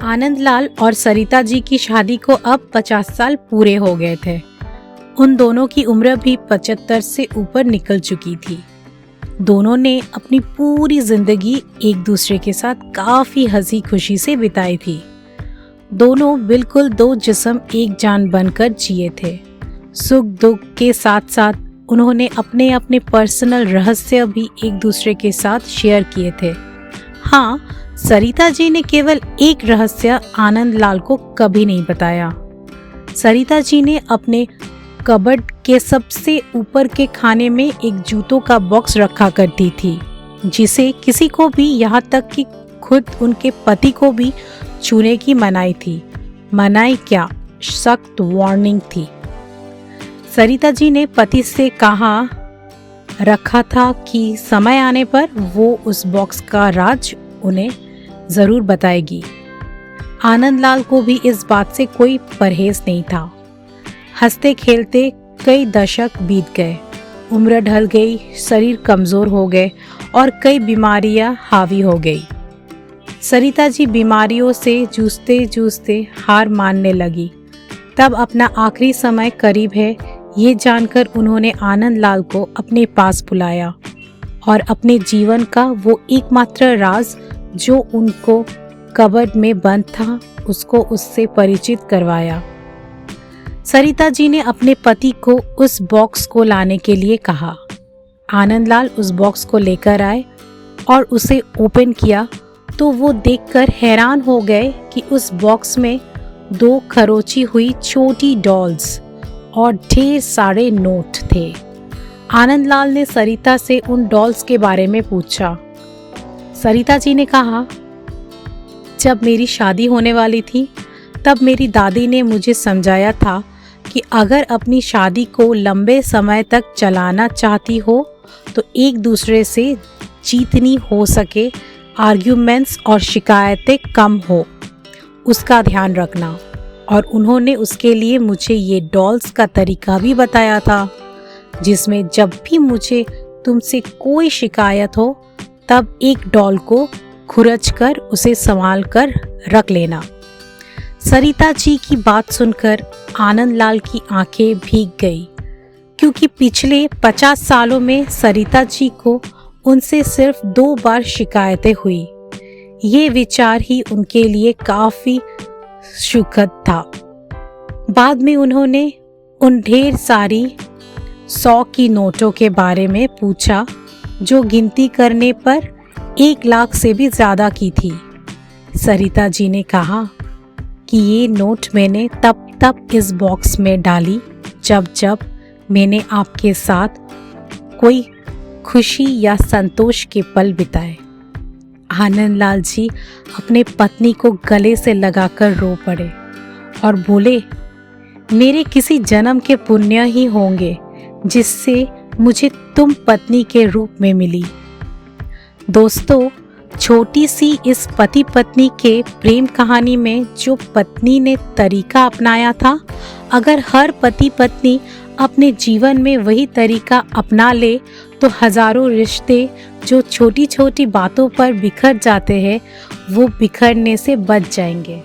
आनंदलाल और सरिता जी की शादी को अब 50 साल पूरे हो गए थे। उन दोनों की उम्र भी 75 से ऊपर निकल चुकी थी। दोनों ने अपनी पूरी जिंदगी एक दूसरे के साथ काफी हंसी खुशी से बिताई थी। दोनों बिल्कुल दो जिस्म एक जान बनकर जिए थे। सुख दुख के साथ साथ उन्होंने अपने अपने पर्सनल रहस्य भी एक दूसरे के साथ शेयर किए थे। हाँ, सरिता जी ने केवल एक रहस्य आनंदलाल को कभी नहीं बताया। सरिता जी ने अपने कबर्ड के सबसे ऊपर के खाने में एक जूतों का बॉक्स रखा करती थी, जिसे किसी को भी, यहाँ तक कि खुद उनके पति को भी छूने की मनाही थी। मनाही क्या, सख्त वार्निंग थी। सरिता जी ने पति से कहा रखा था कि समय आने पर वो उस बॉक्स का राज उन्हें जरूर बताएगी। आनंदलाल को भी इस बात से कोई परहेज नहीं था। हंसते खेलते कई दशक बीत गए, उम्र ढल गई, शरीर कमजोर हो गए और कई बीमारियां हावी हो गई। सरिता जी बीमारियों से जूझते जूझते हार मानने लगी। तब अपना आखिरी समय करीब है, ये जानकर उन्होंने आनंदलाल को अपने पास बुलाया और अपने जीवन का वो एकमात्र राज जो उनको कबर्ड में बंद था, उसको उससे परिचित करवाया। सरिता जी ने अपने पति को उस बॉक्स को लाने के लिए कहा। आनंदलाल उस बॉक्स को लेकर आए और उसे ओपन किया तो वो देखकर हैरान हो गए कि उस बॉक्स में 2 खरोची हुई छोटी डॉल्स और ढेर सारे नोट थे। आनंदलाल ने सरिता से उन डॉल्स के बारे में पूछा। सरिता जी ने कहा, जब मेरी शादी होने वाली थी तब मेरी दादी ने मुझे समझाया था कि अगर अपनी शादी को लंबे समय तक चलाना चाहती हो तो एक दूसरे से जितनी हो सके आर्ग्यूमेंट्स और शिकायतें कम हो, उसका ध्यान रखना। और उन्होंने उसके लिए मुझे ये डॉल्स का तरीका भी बताया था, जिसमें जब भी मुझे तुमसे कोई शिकायत हो तब एक डॉल को खुरच कर उसे संभाल कर रख लेना। सरिता जी की बात सुनकर आनंदलाल की आंखें भीग गई, क्योंकि पिछले 50 सालों में सरिता जी को उनसे सिर्फ 2 बार शिकायतें हुई। ये विचार ही उनके लिए काफी सुखद था। बाद में उन्होंने उन ढेर सारी 100 की नोटों के बारे में पूछा, जो गिनती करने पर 1 लाख से भी ज्यादा की थी। सरिता जी ने कहा कि ये नोट मैंने तब इस बॉक्स में डाली जब मैंने आपके साथ कोई खुशी या संतोष के पल बिताए। आनंदलाल जी अपने पत्नी को गले से लगाकर रो पड़े और बोले, मेरे किसी जन्म के पुण्य ही होंगे जिससे मुझे तुम पत्नी के रूप में मिली। दोस्तों, छोटी सी इस पति पत्नी के प्रेम कहानी में जो पत्नी ने तरीका अपनाया था, अगर हर पति पत्नी अपने जीवन में वही तरीका अपना ले तो हजारों रिश्ते जो छोटी छोटी बातों पर बिखर जाते हैं वो बिखरने से बच जाएंगे।